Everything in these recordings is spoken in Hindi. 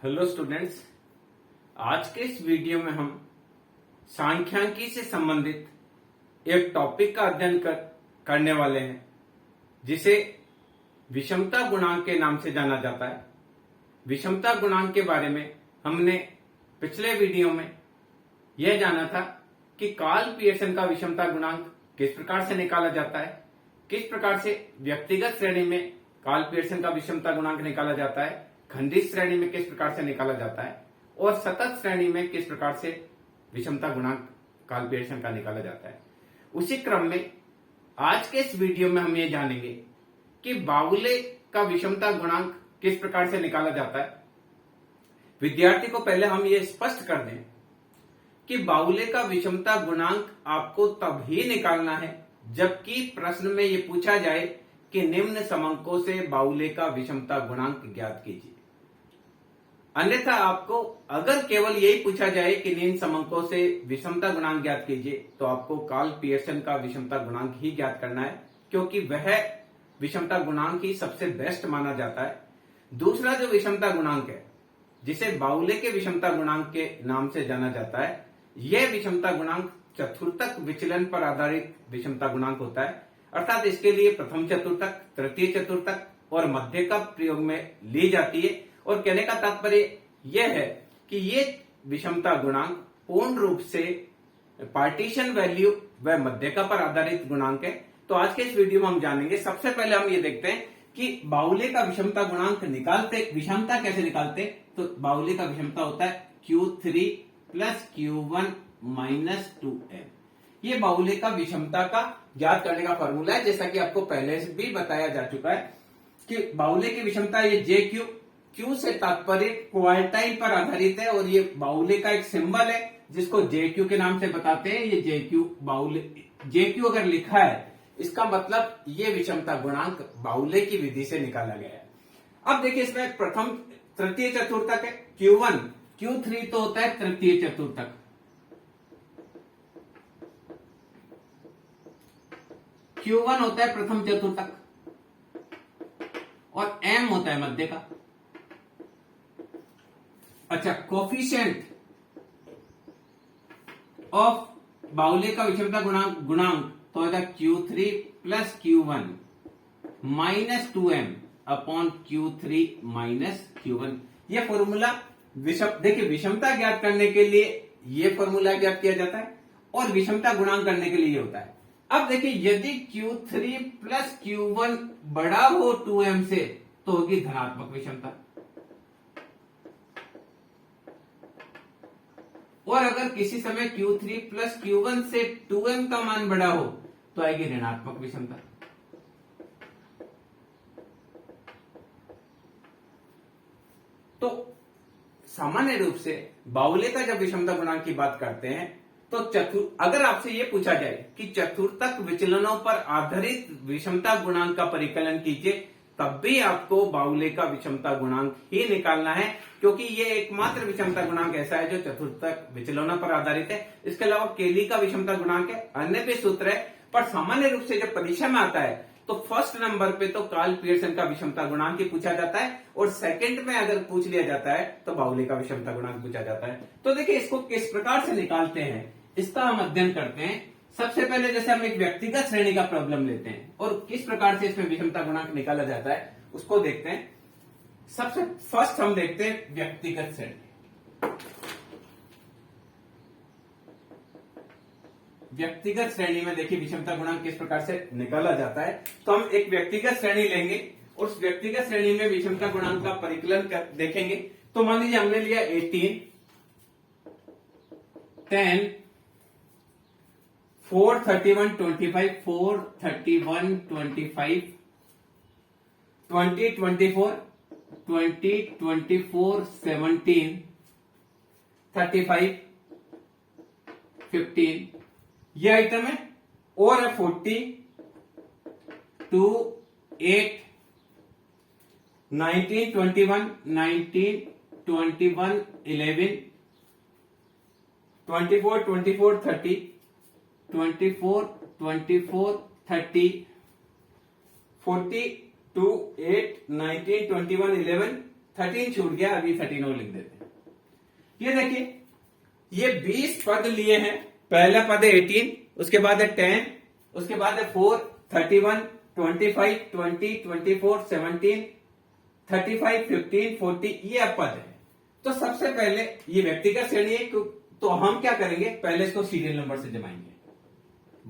हेलो स्टूडेंट्स, आज के इस वीडियो में हम सांख्यिकी से संबंधित एक टॉपिक का अध्ययन करने वाले हैं जिसे विषमता गुणांक के नाम से जाना जाता है। विषमता गुणांक के बारे में हमने पिछले वीडियो में यह जाना था कि कार्ल पियर्सन का विषमता गुणांक किस प्रकार से निकाला जाता है, किस प्रकार से व्यक्तिगत श्रेणी में कार्ल पियर्सन का विषमता गुणांक निकाला जाता है, खंडित श्रेणी में किस प्रकार से निकाला जाता है और सतत श्रेणी में किस प्रकार से विषमता गुणांक कार्ल पियर्सन का निकाला जाता है। उसी क्रम में आज के इस वीडियो में हम ये जानेंगे कि बाउले का विषमता गुणांक किस प्रकार से निकाला जाता है। विद्यार्थी को पहले हम ये स्पष्ट कर दें कि बाउले का विषमता गुणांक आपको तभी निकालना है जबकि प्रश्न में ये पूछा जाए कि निम्न समंकों से बाउले का विषमता गुणांक ज्ञात कीजिए। अन्यथा आपको अगर केवल यही पूछा जाए कि निम्न समंकों से विषमता गुणांक ज्ञात कीजिए तो आपको कार्ल पियर्सन का विषमता गुणांक ही ज्ञात करना है, क्योंकि वह विषमता गुणांक ही सबसे बेस्ट माना जाता है। दूसरा जो विषमता गुणांक है जिसे बाउले के विषमता गुणांक के नाम से जाना जाता है, यह विषमता गुणांक चतुर्थक विचलन पर आधारित विषमता गुणांक होता है। अर्थात इसके लिए प्रथम चतुर्थक, तृतीय चतुर्थक और मध्य का प्रयोग में ली जाती है। और कहने का तात्पर्य यह है कि ये विषमता गुणांक पूर्ण रूप से पार्टीशन वैल्यू व मध्यका पर आधारित गुणांक है। तो आज के इस वीडियो में हम जानेंगे, सबसे पहले हम ये देखते हैं कि बाउले का विषमता गुणांक विषमता कैसे निकालते। तो बाउले का विषमता होता है Q3 plus Q1 minus 2m। ये बाउले का विषमता का ज्ञात करने का फॉर्मूला है, जैसा कि आपको पहले से भी बताया जा चुका है कि बाउले की विषमता ये JQ, Q से तात्पर्य क्वार्टाइल पर आधारित है और ये बाउले का एक सिंबल है जिसको JQ के नाम से बताते हैं। ये JQ बाउले, JQ अगर लिखा है इसका मतलब ये विषमता गुणांक बाउले की विधि से निकाला गया है। अब देखिए, इसमें प्रथम तृतीय चतुर्थक है Q1, Q3 तो होता है तृतीय चतुर्थक, Q1 होता है प्रथम चतुर्थक और M होता है मध्य का। अच्छा, कोफिशिएंट ऑफ बाउले का विषमता गुणांक तो होगा Q3 plus Q1 minus 2m upon Q3 minus Q1। यह फॉर्मूला देखिए, विषमता ज्ञात करने के लिए यह फॉर्मूला ज्ञात किया जाता है और विषमता गुणांक करने के लिए यह होता है। अब देखिए, यदि Q3 प्लस Q1 बड़ा हो 2m से तो होगी धनात्मक विषमता, और अगर किसी समय Q3 प्लस Q1 से 2m का मान बड़ा हो तो आएगी ऋणात्मक विषमता। तो सामान्य रूप से बाउले का जब विषमता गुणांक की बात करते हैं तो अगर आपसे यह पूछा जाए कि चतुर्थक विचलनों पर आधारित विषमता गुणांक का परिकलन कीजिए, तब भी आपको बाउले का विषमता गुणांक ही निकालना है, क्योंकि यह एकमात्र विषमता गुणांक ऐसा है जो चतुर्थक विचलनों पर आधारित है। इसके अलावा केली का विषमता गुणांक है, अन्य भी सूत्र है, पर सामान्य रूप से जब परीक्षा में आता है तो फर्स्ट नंबर पे तो कार्ल पियर्सन का विषमता गुणांक ही पूछा जाता है और सेकंड में अगर पूछ लिया जाता है तो बाउले का विषमता गुणांक पूछा जाता है। तो देखिए, इसको किस प्रकार से निकालते हैं इसका हम अध्ययन करते हैं। सबसे पहले जैसे हम एक व्यक्तिगत श्रेणी का प्रॉब्लम लेते हैं और किस प्रकार से इसमें विषमता गुणांक निकाला जाता है उसको देखते हैं। सबसे फर्स्ट हम देखते हैं व्यक्तिगत श्रेणी। व्यक्तिगत श्रेणी में देखिए विषमता गुणांक किस प्रकार से निकाला जाता है। तो हम एक व्यक्तिगत श्रेणी लेंगे और उस व्यक्तिगत श्रेणी में विषमता गुणांक का परिकलन देखेंगे। तो मान लीजिए हमने लिया 18, 10, 4, 31, 25, 4, 31, 25, 20, 24, 20, 24, 17, 35, 15, ये आइटम है। और है 40, 2, 8, 19, 21, 19, 21, 11, 24, 24, 30, 24, 24, 30, 40, 2, 8, 19, 21, 11, 13 छूट गया, अभी 13 और लिख देते हैं। ये देखिए, ये 20 पद लिए हैं। पहला पद है 18, उसके बाद है 10, उसके बाद है 4, 31, 25, 20, 24, 17, 35, 15, 40, ये अब पद है। तो सबसे पहले ये व्यक्तिगत श्रेणी है, तो हम क्या करेंगे, पहले इसको सीरियल नंबर से जमाएंगे।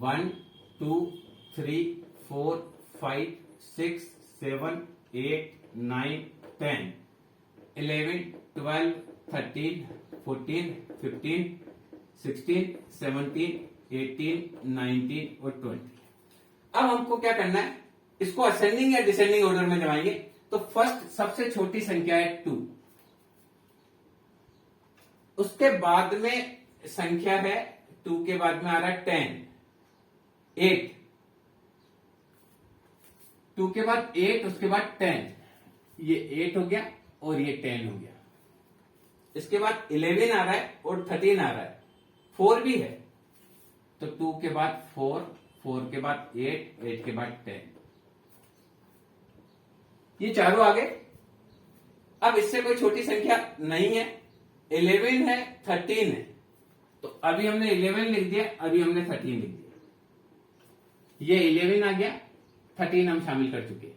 1, 2, 3, 4, 5, 6, 7, 8, 9, 10, 11, 12, 13, 14, 15, 16, 17, 18, 19 और 20। अब हमको क्या करना है, इसको असेंडिंग या डिसेंडिंग ऑर्डर में जमाएंगे। तो फर्स्ट सबसे छोटी संख्या है 2, उसके बाद में संख्या है 2 के बाद में आ रहा है 10, 8, 2 के बाद 8, उसके बाद 10, ये 8 हो गया और ये 10 हो गया। इसके बाद 11 आ रहा है और 13 आ रहा है, 4 भी है, तो 2 के बाद 4, 4 के बाद 8, 8 के बाद 10, ये चारों आ गए। अब इससे कोई छोटी संख्या नहीं है, 11 है, 13 है, तो अभी हमने 11 लिख दिया, अभी हमने 13 लिख दिया। ये 11 आ गया, 13 हम शामिल कर चुके हैं।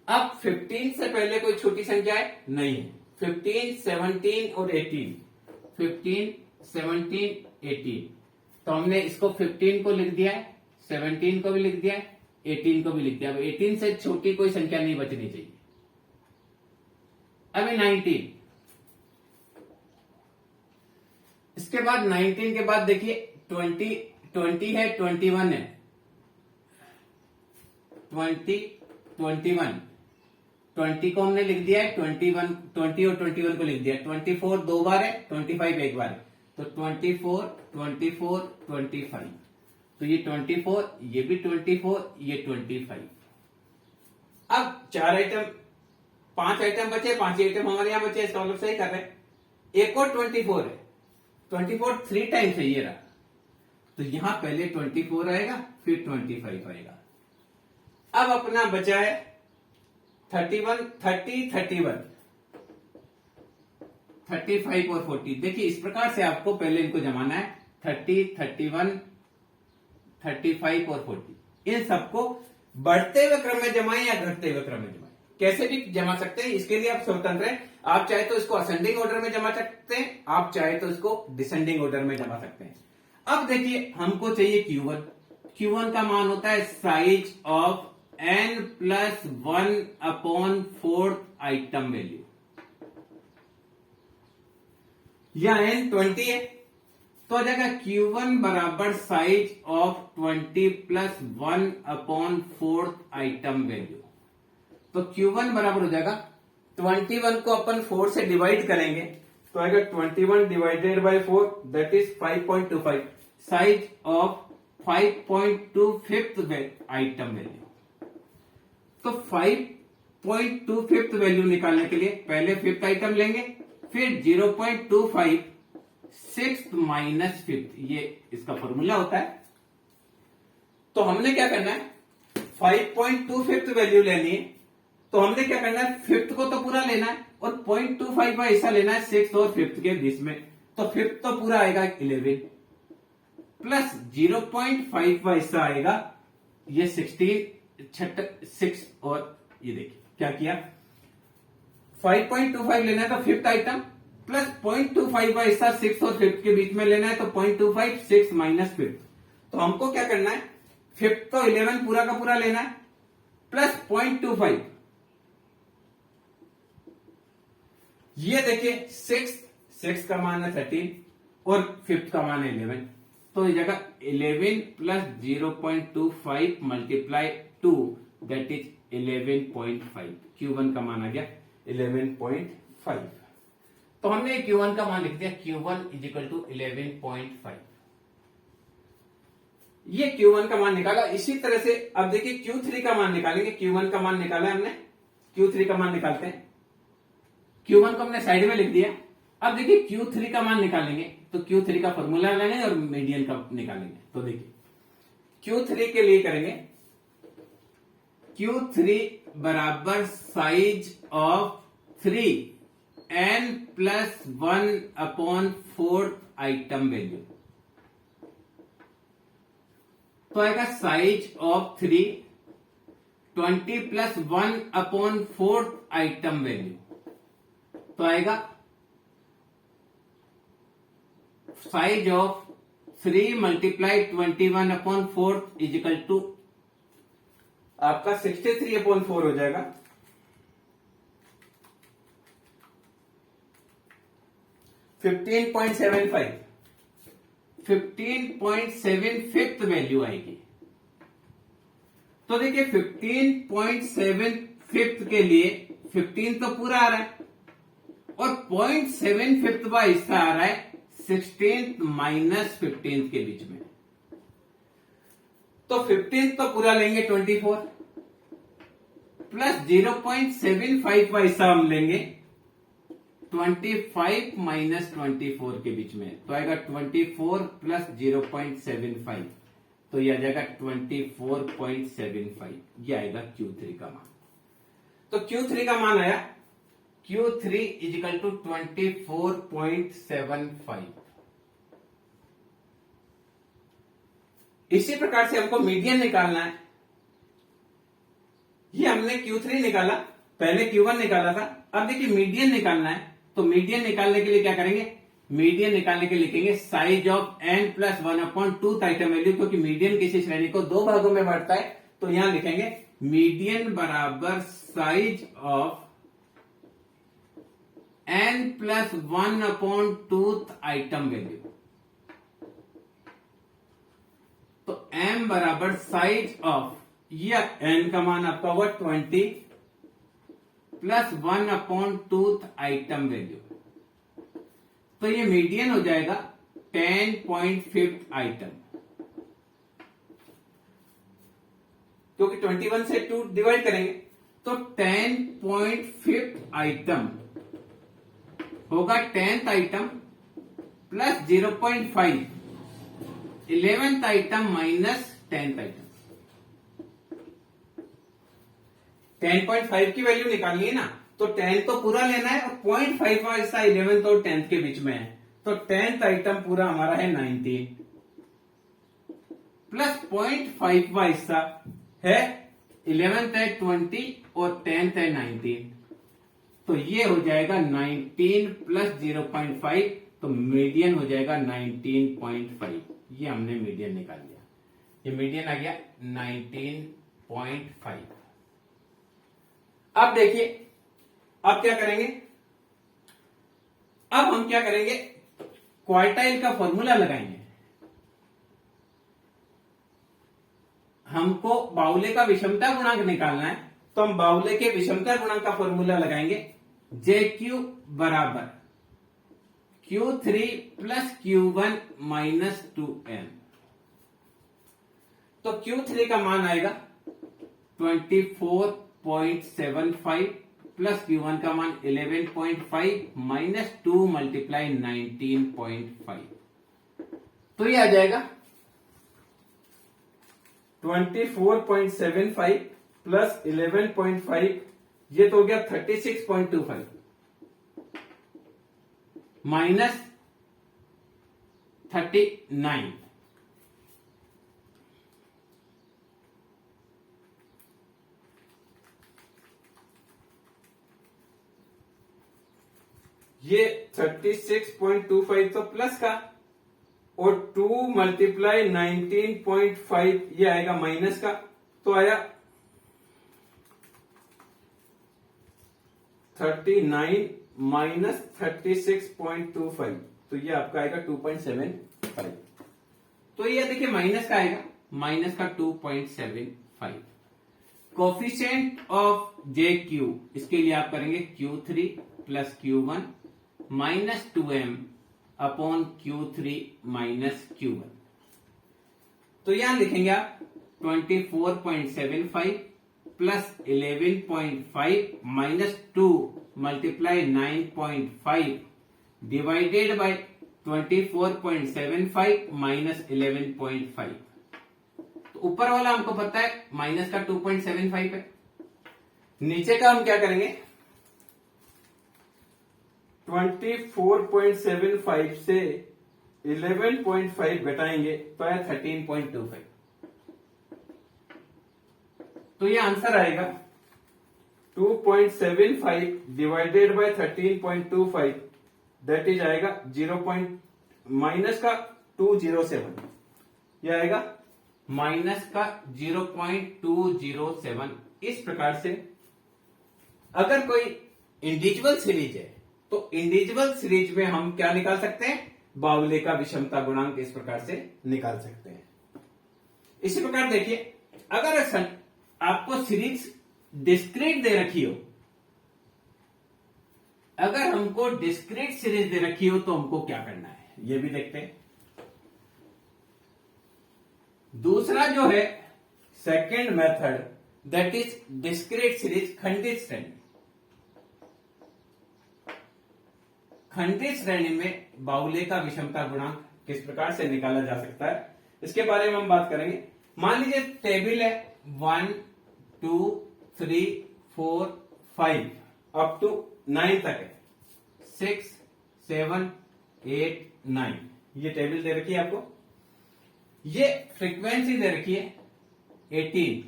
अब 15 से पहले कोई छोटी संख्या है, नहीं है। 15, 17 और 18, 15, 17, 18, तो हमने इसको 15 को लिख दिया है, 17 को भी लिख दिया है, 18 को भी लिख दिया। अब 18 से छोटी कोई संख्या नहीं बचनी चाहिए। अभी 19, इसके बाद 19 के बाद देखिए 20 है, 21 है, 20 को हमने लिख दिया है, 20 और 21 को लिख दिया। 24 दो बार है, 25 एक बार है, तो 24, 24, 25, तो ये 24, ये भी 24, ये 25। अब 4 आइटम, 5 आइटम बचे, 5 आइटम हमारे यहां बचे, इसका मतलब सही कर रहे हैं। एक और 24 है, 24 3 टाइम्स है, ये रहा, तो यहां पहले 24 आएगा, फिर 25 आएगा। अब अपना बचा है 31, 30, 31, 35 और 40। देखिए इस प्रकार से आपको पहले इनको जमाना है, 30, 31, 35 और 40। इन सबको बढ़ते हुए क्रम में जमाएं या घटते हुए क्रम में जमाएं, कैसे भी जमा सकते हैं, इसके लिए आप स्वतंत्र हैं। आप चाहे तो इसको असेंडिंग ऑर्डर में जमा सकते हैं, आप चाहे तो इसको डिसेंडिंग ऑर्डर में जमा सकते हैं। अब देखिए हमको चाहिए Q1। Q1 का मान होता है size of n+1/4 item value. या n 20 है, तो आ जाएगा Q1 बराबर साइज ऑफ 20 + 1/4 आइटम वैल्यू। तो Q1 बराबर हो जाएगा, 21 को अपन 4 से डिवाइड करेंगे तो आएगा 21 divided by 4, that is 5.25, size of 5.25 item value. तो 5.25 वैल्यू निकालने के लिए पहले 5th आइटम लेंगे, फिर 0.25 6th माइनस 5th, ये इसका फॉर्मूला होता है। तो हमने क्या करना है, 5.25 वैल्यू लेनी है, तो हमने क्या करना है, 5th को तो पूरा लेना है और 0.25 का हिस्सा लेना है 6th और 5th के बीच में। तो 5th तो पूरा आएगा 11 प्लस 0.5 का हिस्सा आएगा ये 16, 6 और ये देखिए क्या किया, 5.25 लेना है तो 5th आइटम प्लस 0.25 का हिस्सा 6 और 5th के बीच में लेना है, तो 0.25 6 माइनस 5th। तो हमको क्या करना है, 5th तो 11 पूरा का पूरा लेना है प्लस 0.25, ये देखिए 6 का मान है 13 और 5th का मान है 11, तो इस जगह 11 plus 0.25 multiply 2, that is 11.5। Q1 का मान आ गया 11.5। तो हमने Q1 का मान लिख दिया, Q1 = 11.5। ये Q1 का मान निकाला। इसी तरह से अब देखिए Q3 का मान निकालेंगे। Q1 का मान निकाला हमने, Q3 का मान निकालते हैं। Q1 को हमने साइड में लिख दिया। अब देखिए Q3 का मान निकालेंगे, तो Q3 का फॉर्मूला लगाएंगे और मीडियन का निकालेंगे। तो देखिए Q3 के लिए करेंगे, Q3 बराबर size of 3 n+1/4 item value. तो आएगा साइज ऑफ 3 20+1/4 आइटम वैल्यू। तो आएगा साइज ऑफ 3 × 21/4 इजिकल टू आपका 63/4 हो जाएगा। 15.75 15.75 वैल्यू आएगी। तो देखिए 15.75 के लिए 15 तो पूरा आ रहा है और 0.75 का हिस्सा आ रहा है 16th - 15th के बीच में। तो 15 तो पूरा लेंगे 24 प्लस 0.75 का हिस्सा हम लेंगे 25 - 24 के बीच में। तो आएगा 24 प्लस 0.75, तो ये आ जाएगा 24.75। ये आएगा Q3 का मान। तो Q3 का मान आया Q3 इजिकल टू 24.75। इसी प्रकार से हमको मीडियन निकालना है। ये हमने Q3 निकाला, पहले Q1 निकाला था। अब देखिए मीडियन निकालना है, तो मीडियन निकालने के लिए क्या करेंगे? मीडियन निकालने के लिए लिखेंगे size of n+1/2 item value, क्योंकि मीडियन किसी श्रेणी को दो भागों में बांटता है। तो यहां लिखेंगे मीडियन बराबर size of n+1/2 item value. तो m बराबर साइज ऑफ, या n का मान आपका हुआ 20 प्लस 1/2 आइटम वैल्यू। तो ये मीडियन हो जाएगा 10.5 आइटम, क्योंकि 21 से 2 डिवाइड करेंगे तो 10.5 आइटम होगा 10th item plus 0.5 11th item minus 10th item. 10.5 की वैल्यू निकालनी है ना, तो 10 तो पूरा लेना है और 0.5 का हिस्सा 11th और 10th के बीच में है। तो 10th आइटम पूरा हमारा है 19 प्लस 0.5 का हिस्सा है 11th है 20 और 10th है 19। तो ये हो जाएगा 19 प्लस 0.5, तो मीडियन हो जाएगा 19.5। ये हमने मीडियन निकाल लिया। ये मीडियन आ गया 19.5। अब देखिए, अब क्या करेंगे? अब हम क्या करेंगे? क्वार्टाइल का फॉर्मूला लगाएंगे। हमको बाउले का विषमता गुणांक निकालना है, तो हम बाउले के विषमता गुणांक का फॉर्मूला लगाएंगे। JQ बराबर Q3 plus Q1 minus 2M। तो Q3 का मान आएगा 24.75 प्लस Q1 का मान 11.5 माइनस 2 मल्टीप्लाई 19.5। तो ये आ जाएगा 24.75 प्लस 11.5, ये तो हो गया 36.25 माइनस 39। ये 36.25 तो प्लस का, और 2 मल्टीप्लाई 19.5 ये आएगा माइनस का। तो आया 39 माइनस 36.25, तो ये आपका आएगा 2.75। तो ये देखिए माइनस का आएगा, माइनस का 2.75। कोफिशिएंट ऑफ JQ, इसके लिए आप करेंगे Q3 plus Q1 minus 2M upon Q3 minus Q1। तो यहां लिखेंगे आप 24.75 plus 11.5 minus 2 multiply 9.5 divided by 24.75 minus 11.5। तो ऊपर वाला हमको पता है माइनस का 2.75 है। नीचे का हम क्या करेंगे? 24.75 से 11.5 घटाएंगे तो है 13.25। तो ये आंसर आएगा 2.75 डिवाइडेड बाय 13.25, दैट इज आएगा 0. माइनस का 207, यह आएगा माइनस का 0.207। इस प्रकार से अगर कोई इंडिविजुअल सीरीज है तो इंडिविजुअल सीरीज में हम क्या निकाल सकते हैं, बावले का विषमता गुणांक इस प्रकार से निकाल सकते हैं। इसी प्रकार देखिए, अगर आपको सीरीज डिस्क्रीट दे रखी हो, अगर हमको डिस्क्रीट सीरीज दे रखी हो तो हमको क्या करना है, ये भी देखते हैं। दूसरा जो है second method, that is discrete series, खंडित श्रेणी। खंडित श्रेणी में बाउले का विषमता गुणांक किस प्रकार से निकाला जा सकता है, इसके बारे में हम बात करेंगे। मान लीजिए टेबल है 1 2 3 4 5 अप टू 9 तक है, 6 7 8 9, ये टेबल दे रखी है आपको। ये फ्रीक्वेंसी दे रखी है 18,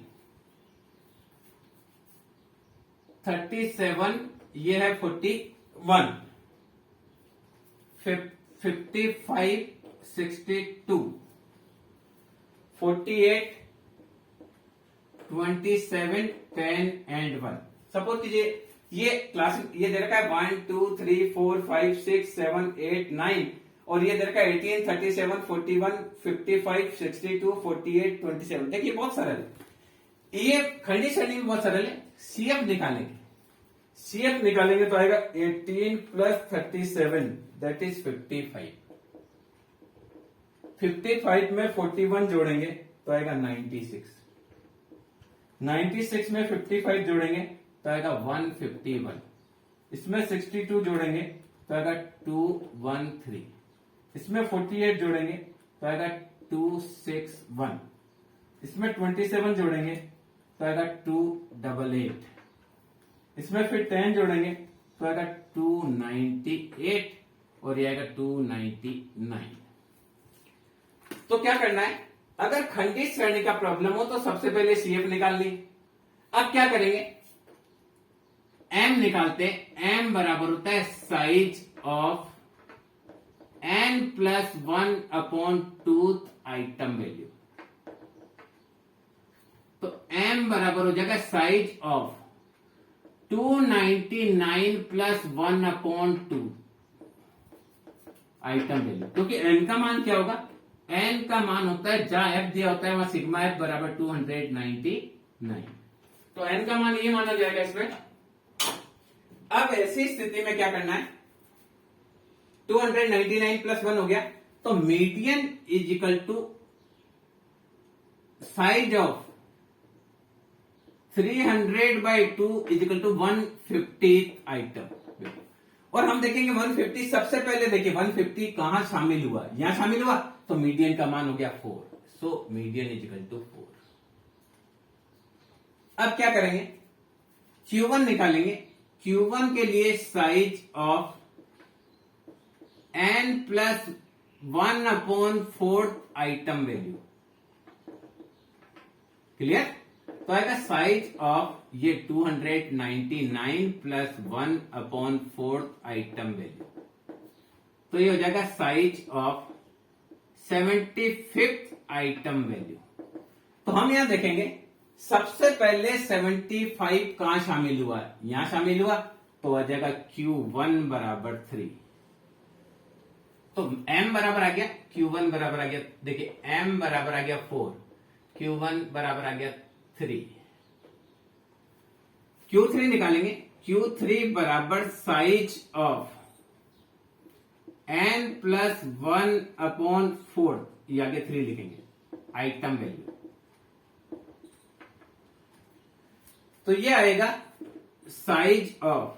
37, ये है 41, 55 62, 48 27 10 एंड 1। सपोज कीजिए ये क्लास ये दे रखा है 1 2 3 4 5 6 7 8 9, और ये दे रखा है 18 37 41 55 62 48 27। देखिए बहुत सरल है, ये खंडित श्रेणी में बहुत सरल है। सीएफ निकालेंगे, सीएफ निकालेंगे तो आएगा 18 प्लस 37, दैट इज 55। 55 में 41 जोड़ेंगे तो आएगा 96, 96 में 55 जोड़ेंगे तो आएगा 151, इसमें 62 जोड़ेंगे तो आएगा 213, इसमें 48 जोड़ेंगे तो आएगा 261, इसमें 27 जोड़ेंगे तो आएगा 288, इसमें फिर 10 जोड़ेंगे तो आएगा 298, और ये आएगा 299। तो क्या करना है, अगर खंडित श्रेणी का प्रॉब्लम हो तो सबसे पहले सीएफ निकाल ली। अब क्या करेंगे, एम निकालते हैं। एम बराबर होता है size of n plus 1 upon tooth item value. तो m बराबर हो जाएगा size of 299 plus 1 upon 2 item value, क्योंकि n का मान क्या होगा, n का मान होता है, जहां f दिया होता है वहां सिग्मा f बराबर 299, तो n का मान ये माना जाएगा इसमें। अब ऐसी स्थिति में क्या करना है, 299 प्लस 1 हो गया, तो median is equal to size of 300/2 is equal to 150 item. और हम देखेंगे 150, सबसे पहले देखिए 150 कहां शामिल हुआ, यहां शामिल हुआ, तो मीडियन का मान हो गया 4, so median is equal to 4। अब क्या करेंगे, Q1 निकालेंगे। Q1 के लिए size of n plus 1 upon 4 item value, clear. तो आएगा साइज ऑफ ये 299 प्लस 1 अपॉन 4 आइटम वैल्यू, तो ये हो जाएगा size of 75th item value. तो हम यहां देखेंगे सबसे पहले 75 कहां शामिल हुआ, यहां शामिल हुआ, तो आ जाएगा Q1 बराबर 3। तो m बराबर आ गया, Q1 बराबर आ गया, देखिए m बराबर आ गया 4, Q1 बराबर आ गया 3। Q3 निकालेंगे। Q3 बराबर size of n plus 1 upon 4, ये आगे 3 लिखेंगे, आइटम वैल्यू। तो ये आएगा size of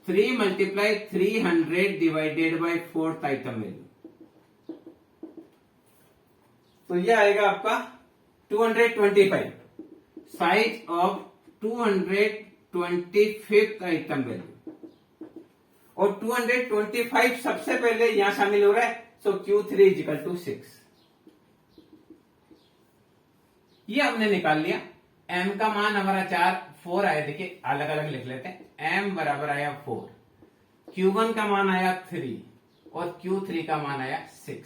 3 multiply 300 divided by 4th item value, तो ये आएगा आपका 225, size of 225th item value. और 225 सबसे पहले यहां शामिल हो रहा है, सो Q3 इजिकल टू 6। ये हमने निकाल लिया। m का मान हमारा 4 आया, देखिए अलग अलग लिख लेते हैं। m बराबर आया 4, Q1 का मान आया 3 और Q3 का मान आया 6।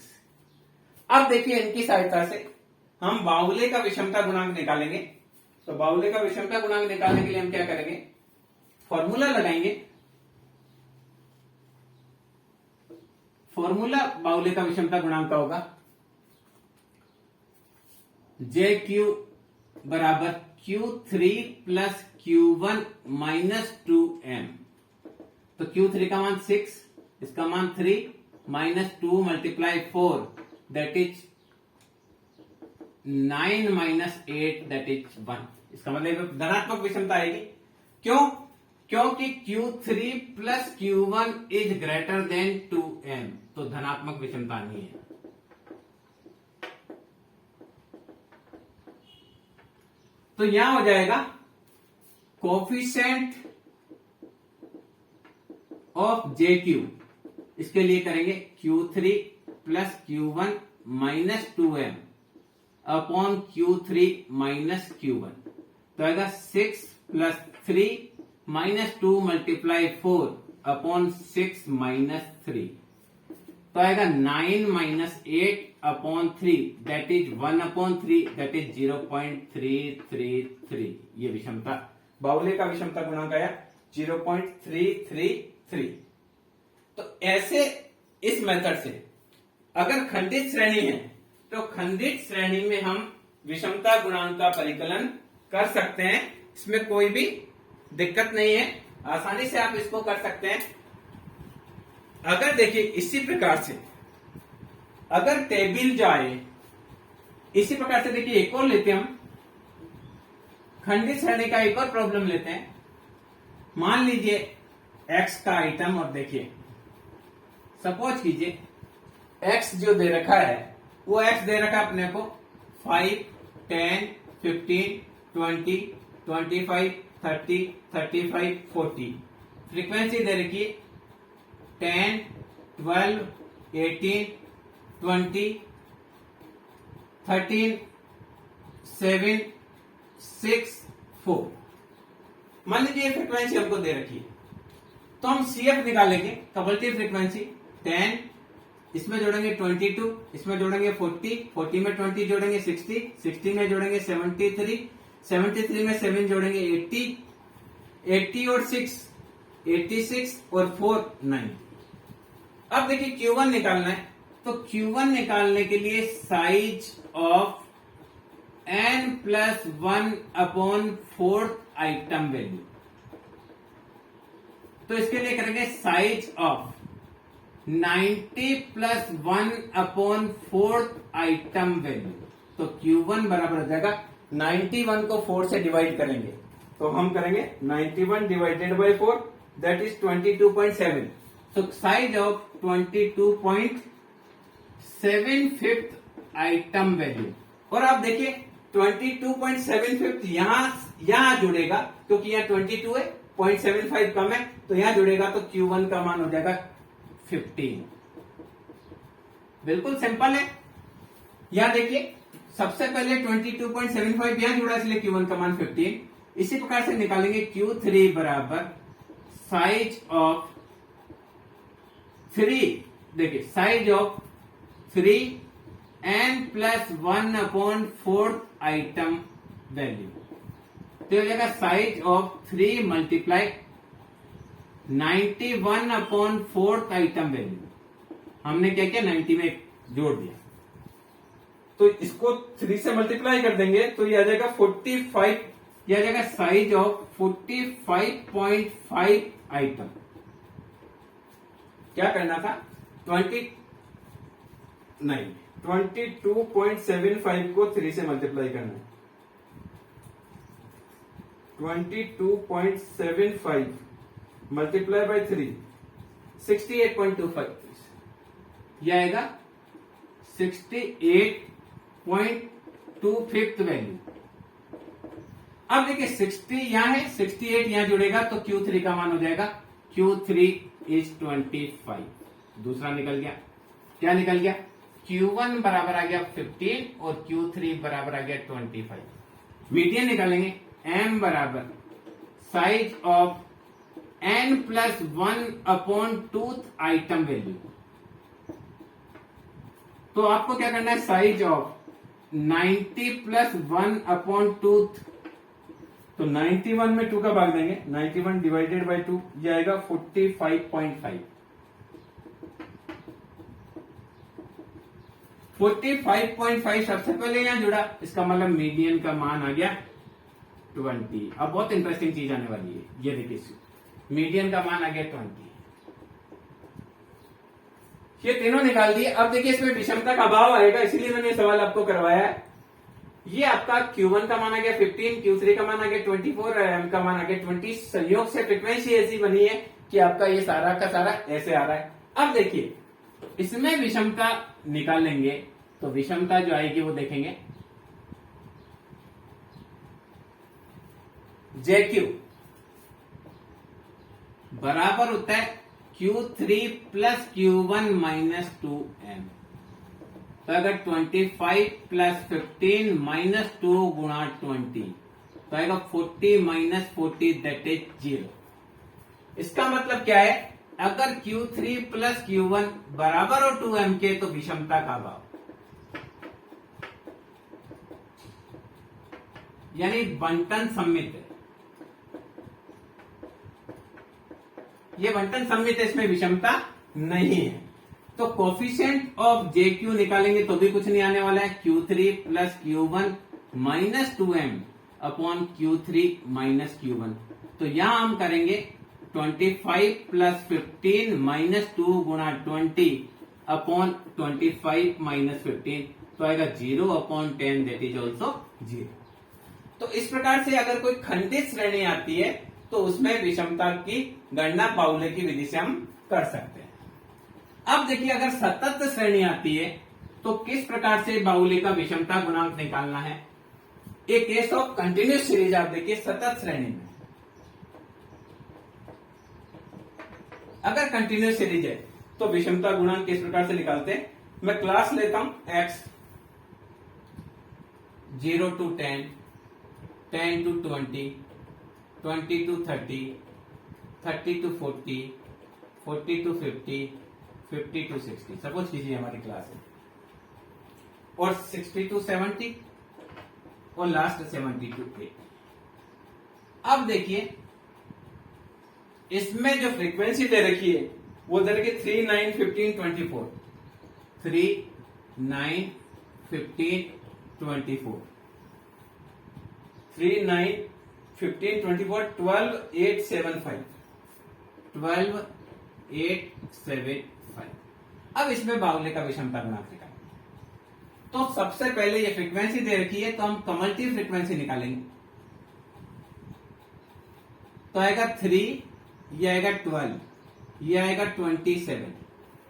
अब देखिए इनकी सहायता से हम बाहुल्य का विषमता गुणांक निकालेंगे। तो बाहुल्य का विषमता गुणांक निकालने के लिए हम क्या करेंगे, फॉर्मूला लगाएंगे। फॉर्मूला बाहुल्य का विषमता गुणांक का होगा JQ बराबर Q3 plus Q1 minus 2m। तो Q3 का मान 6, इसका मान 3 minus 2 multiply 4 that is 9 minus 8 that is 1। इसका मतलब धनात्मक विषमता आएगी। क्यों? क्योंकि Q3 plus Q1 is greater than 2m, तो धनात्मक विषमता नहीं है। तो यहां हो जाएगा कोफिशिएंट ऑफ JQ, इसके लिए करेंगे Q3 plus Q1 minus 2m upon Q3 minus Q1। तो आएगा 6 plus 3 minus 2 multiply 4 upon 6 minus 3। तो आएगा 9 minus 8 upon 3 that is 1 upon 3 that is 0.333। ये विषमता बाहुल्य का विषमता गुणांक आया 0.333। तो ऐसे इस मेथड से अगर खंडित श्रेणी है तो खंडित श्रेणी में हम विषमता गुणांक का परिकलन कर सकते हैं। इसमें कोई भी दिक्कत नहीं है, आसानी से आप इसको कर सकते हैं। अगर देखिए इसी प्रकार से अगर टेबल जाए, इसी प्रकार से देखिए एक और लेते हैं हम, खंडित श्रेणी का एक और प्रॉब्लम लेते हैं। मान लीजिए x का आइटम, और देखिए सपोज कीजिए x जो दे रखा है वो x दे रखा है अपने को 5, 10, 15, 20, 25, 30, 35, 40। फ्रीक्वेंसी दे रखी है 10, 12, 18, 20, 13, 7, 6, 4। मान लीजिए फ्रीक्वेंसी हमको दे रखी है, तो हम CF निकालेंगे, कपल्टिव फ्रीक्वेंसी 10, इसमें जोड़ेंगे 22, इसमें जोड़ेंगे 40, 40 में 20 जोड़ेंगे 60, 60 में जोड़ेंगे 73, 73 में 7 जोड़ेंगे 80, 80 और 6 86 और 4 9। अब देखिए Q1 निकालना है, तो Q1 निकालने के लिए size of n plus 1 upon 4th item value. तो इसके लिए करेंगे size of 90 plus 1 upon 4th item value. तो Q1 बराबर हो जाएगा 91 को 4 से डिवाइड करेंगे, तो हम करेंगे 91 डिवाइडेड बाय 4 दैट इज 22.7। तो साइज ऑफ 22.75 आइटम वैल्यू। और आप देखिए 22.75 यहां जुड़ेगा, क्योंकि यहाँ 22 है, 0.75 कम है, तो यहां जुड़ेगा, तो Q1 का मान हो जाएगा 15। बिल्कुल सिंपल है। यहां देखिए सबसे पहले 22.75 यहां जुड़ा, इसलिए Q1 का मान 15। इसी प्रकार से निकालेंगे Q3 बराबर साइज ऑफ 3, देखिए size of 3 n plus 1 upon 4th item value. तो हो जाएगा size of 3 multiply 91 upon 4th item value. हमने क्या किया, 90 में जोड़ दिया, तो इसको 3 से मल्टीप्लाई कर देंगे तो ये आ जाएगा 45। ये आ जाएगा साइज ऑफ 45.5 आइटम। क्या करना था, 22.75 को 3 से मल्टीप्लाई करना है। 22.75 मल्टीप्लाई बाय 3 68.25, यह आएगा 68.25 वैल्यू। अब देखिए 60 यहां है, 68 यहां जुड़ेगा, तो Q3 का मान हो जाएगा Q3 इज 25। दूसरा निकल गया, क्या निकल गया? Q1 बराबर आ गया 15 और Q3 बराबर आ गया 25। मीडियन निकालेंगे, M बराबर size of n+1/2 item value. तो आपको क्या करना है? साइज ऑफ 90 + 1/2, तो 91 में 2 का भाग देंगे, 91 डिवाइडेड बाय 2 ये आएगा 45.5। 45.5 सबसे पहले यहां जुड़ा, इसका मतलब मीडियन का मान आ गया 20। अब बहुत इंटरेस्टिंग चीज आने वाली है, ये देखिए, मीडियन का मान आ गया 20। ये तीनों निकाल दिए। अब देखिए इसमें विषमता का अभाव आएगा, इसीलिए मैंने सवाल आपको करवाया है। ये आपका Q1 का मान आ गया 15, Q3 का मान आ गया 24 और M का मान आ गया 20। संयोग से फ्रीक्वेंसी ऐसी बनी है कि आपका ये सारा का सारा ऐसे आ रहा है। अब देखिए इसमें विषमता निकालेंगे, तो विषमता जो आएगी वो देखेंगे, JQ बराबर होता है Q3 + Q1 - 2M। तो अगर 25 + 15 - 2 गुणा 20 तो आएगा 40 - 40 दैट इज 0। इसका मतलब क्या है? अगर Q3 + Q1 बराबर हो 2M के तो विषमता का अभाव, यानी बंटन सम्मित है। ये बंटन सम्मित है, इसमें विषमता नहीं है। तो कोफिशिएंट ऑफ JQ निकालेंगे तो भी कुछ नहीं आने वाला है। Q3 + Q1 - 2M upon Q3 - Q1। तो यहां हम करेंगे 25 + 15 - 2 गुणा 20 अपॉन 25 - 15 तो आएगा 0/10 दैट इज ऑल्सो 0। तो इस प्रकार से अगर कोई खंडित श्रेणी आती है तो उसमें विषमता की गणना बाउले की विधि से हम कर सकते हैं। अब देखिए अगर सतत श्रेणी आती है तो किस प्रकार से बाउले का विषमता गुणांक निकालना है। एक केस ऑफ कंटिन्यूस सीरीज आप देखिए, सतत श्रेणी में अगर कंटिन्यूस सीरीज है तो विषमता गुणांक किस प्रकार से निकालते हैं। मैं क्लास लेता हूं x 0 to 10, 10 to 20, 20 to 30, 30 to 40, 40 to 50, 50 to 60। Suppose कीजिए हमारी क्लास है, और 60 to 70 और लास्ट 70 to 80। अब देखिए इसमें जो फ्रीक्वेंसी दे रखी है वो दे रखी 3, 9, 15, 24। 3, 9, 15, 24, 3, 9, 15, 24, 12, 8, 7, 5, 12, 8, 7, 5। अब इसमें बाउले का विषमता गुणांक निकालेंगे। तो सबसे पहले ये फ्रीक्वेंसी दे रखी है तो हम कमल्टिव फ्रीक्वेंसी निकालेंगे। तो आएगा 3, ये आएगा 12, ये आएगा 27।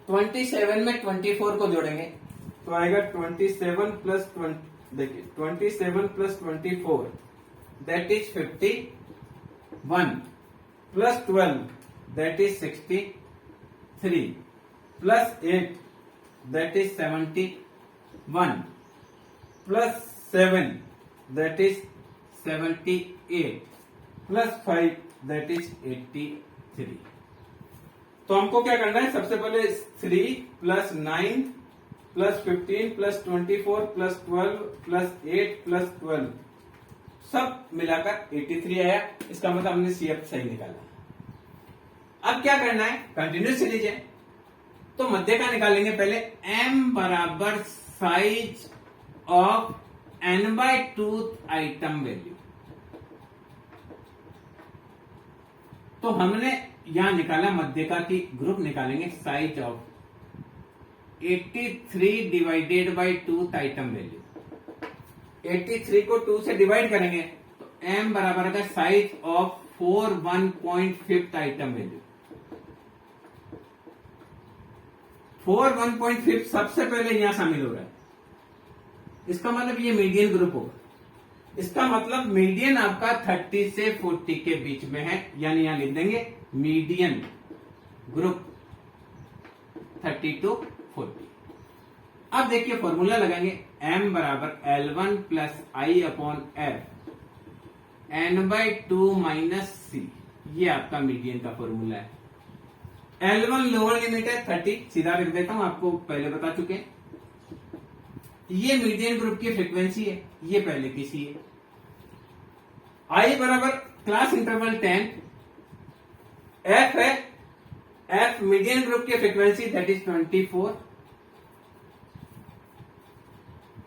27 में 24 को जोड़ेंगे तो आएगा 27 प्लस 20, देखिए 27 plus 24 that is 51 plus 12 that is 63 plus 8 that is 71 plus 7 that is 78 plus 5 that is 83। तो हमको क्या करना है, सबसे पहले 3 plus 9 plus 15 plus 24 plus 12 plus 8 plus 12 सब मिलाकर 83 आया। इसका मतलब हमने CF सही निकाला। अब क्या करना है, कंटिन्यूस सीरीज है तो मध्य का निकालेंगे। पहले M बराबर size of n/2 item value. तो हमने यहां निकाला मध्यका की ग्रुप निकालेंगे, size of 83 divided by 2 item value. 83 को 2 से डिवाइड करेंगे तो M बराबर का साइज ऑफ 41.5 आइटम वैल्यू। 41.5 सबसे पहले यहां शामिल हो रहा है, इसका मतलब ये मीडियन ग्रुप होगा। इसका मतलब मीडियन आपका 30 से 40 के बीच में है, यानी यहां लिख देंगे मीडियन ग्रुप 30 to 40। अब देखिए फॉर्मूला लगाएंगे, m बराबर L1 प्लस आई अपॉन एफ n/2 माइनस सी, ये आपका मीडियन का फॉर्मूला है। L1 लोअर लिमिट है 30, सीधा लिख देता हूं, आपको पहले बता चुके हैं। ये मीडियन ग्रुप की फ्रीक्वेंसी है, ये पहले की सी है। आई बराबर क्लास इंटरवल 10, एफ है, एफ मीडियन ग्रुप की फ्रीक्वेंसी दैट इज 24।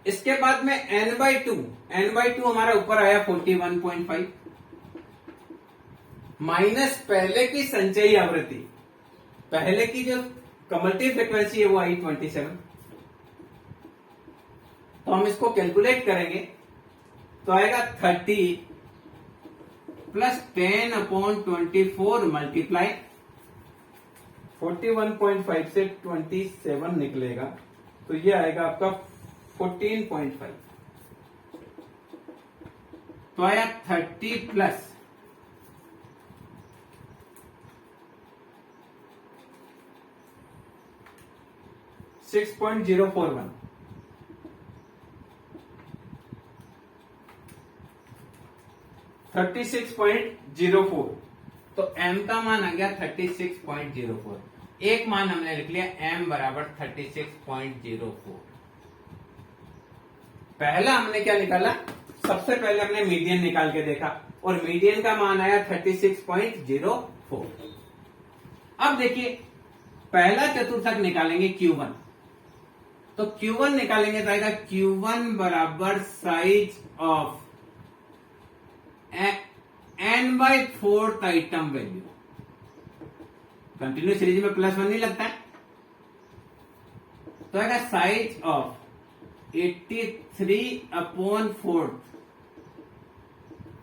इसके बाद में n/2 हमारा ऊपर आया 41.5 माइनस पहले की संचयी आवृत्ति, पहले की जो कमल्टिव फ्रीक्वेंसी है वो आई 27। तो हम इसको कैलकुलेट करेंगे तो आएगा 30 प्लस 10/24 मल्टीप्लाई 41.5 से 27 निकलेगा, तो ये आएगा आपका 14.5। तो आया 30 प्लस 6.041, $36.04। तो m का मान आ गया 36.04। एक मान हमने लिख लिया m बराबर 36.04। पहला हमने क्या निकाला, सबसे पहले हमने मीडियन निकाल के देखा और मीडियन का मान आया 36.04। अब देखिए पहला चतुर्थक निकालेंगे Q1, तो Q1 निकालेंगे तो आएगा Q1 बराबर size of n/4 item value. Continue series में +1 नहीं लगता है, तो आएगा साइज ऑफ 83/4।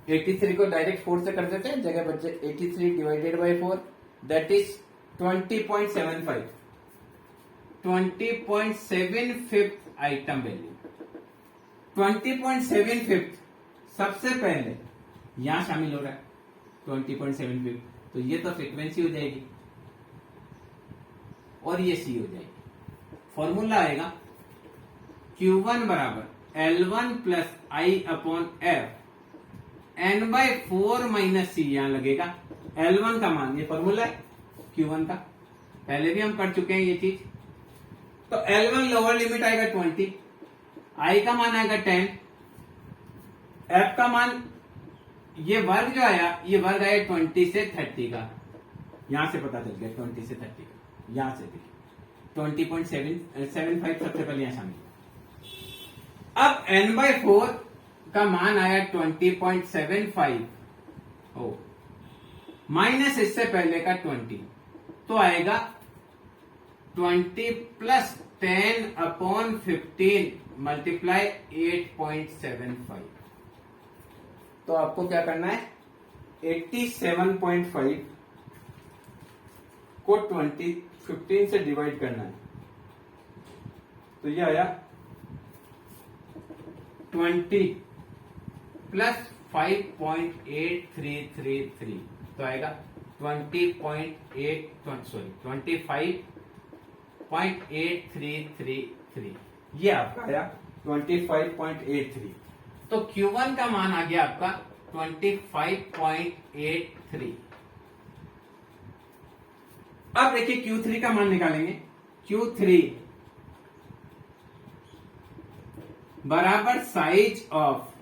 83 को डायरेक्ट 4 से कर देते हैं, जगह बचे 83 divided by 4 that is 20.75, 20.75 item value. 20.75 सबसे पहले यहां शामिल हो रहा है 20.75, तो ये तो फ्रीक्वेंसी हो जाएगी और ये सी हो जाएगी। फॉर्मूला आएगा Q1 बराबर L1 प्लस आई अपॉन एफ n/4 माइनस सी, यहां लगेगा L1 का मान, ये फॉर्मूला है Q1 का, पहले भी हम कर चुके हैं ये चीज। तो L1 लोअर लिमिट आएगा 20, आई का मान आएगा 10, एफ का मान, ये वर्ग जो आया, ये वर्ग आया 20 से 30 का, यहां से पता चल गया 20 से 30 का, यहां से देखिए 20.75 सबसे पहले यहां शामिल। अब n/4 का मान आया 20.75 हो माइनस इससे पहले का 20, तो आएगा 20 प्लस 10/15 मल्टीप्लाई 8.75। तो आपको क्या करना है, 87.5 को 15 से डिवाइड करना है, तो ये आया 20 प्लस 5.8333, तो आएगा 25.833, ये आपका आया 25.83। तो Q1 का मान आ गया आपका 25.83। अब देखिए Q3 का मान निकालेंगे। Q3 बराबर साइज ऑफ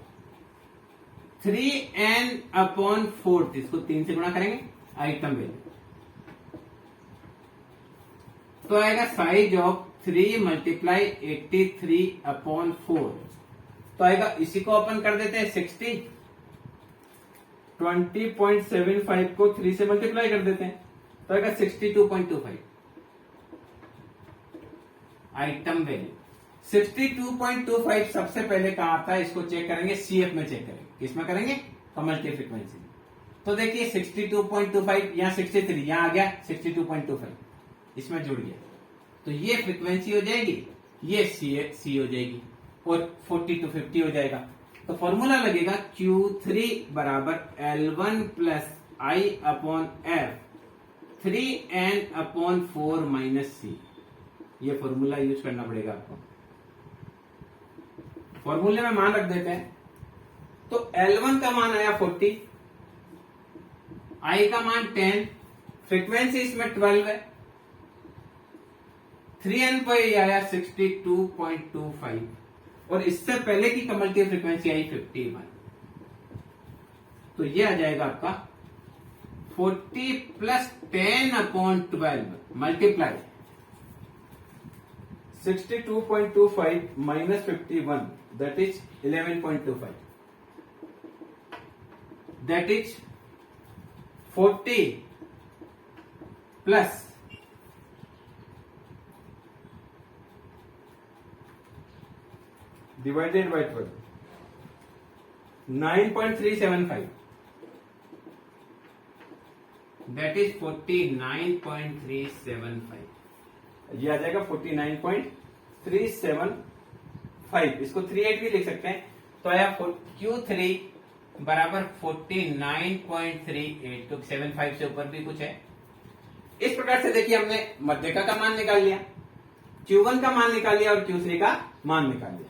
3n/4, इसको 3 से गुणा करेंगे आइटम वैल्यू, तो आएगा साइज ऑफ 3 मल्टीप्लाई 83/4, तो आएगा, इसी को ओपन कर देते हैं 60, 20.75 को 3 से मल्टीप्लाई कर देते हैं, तो आएगा 62.25 आइटम वैल्यू। 62.25 सबसे पहले कहां आता है, इसको चेक करेंगे CF में, चेक करेंगे किसमें करेंगे, कमल्टिव फ्रीक्वेंसी। तो देखिए 62.25, यहां 63, यहां आ गया 62.25, इसमें जुड़ गया, तो ये फ्रीक्वेंसी हो जाएगी, ये सी हो जाएगी और 40 to 50 हो जाएगा। तो फॉर्मूला लगेगा Q3 बराबर L1 प्लस आई अपॉन एफ 3n/4 माइनस सी, ये फॉर्मूला यूज करना पड़ेगा आपको। फॉर्मूले में मान रख देते हैं। तो L1 का मान आया 40, I का मान 10, फ्रीक्वेंसी इसमें 12 है, 3n पर ये आया 62.25 और इससे पहले की कमल की फ्रीक्वेंसी आई 51। तो ये आ जाएगा आपका 40 plus 10/12 multiply 62.25 minus 51, that is 11.25. That is 40 plus 9.375. That is 49.375. ये आ जाएगा 49.375। इसको 38 भी लिख सकते हैं। तो आया Q3 बराबर 49.38, तो 75 से ऊपर भी कुछ है। इस प्रकार से देखिए हमने मध्यका का मान निकाल लिया, Q1 का मान निकाल लिया और Q3 का मान निकाल लिया।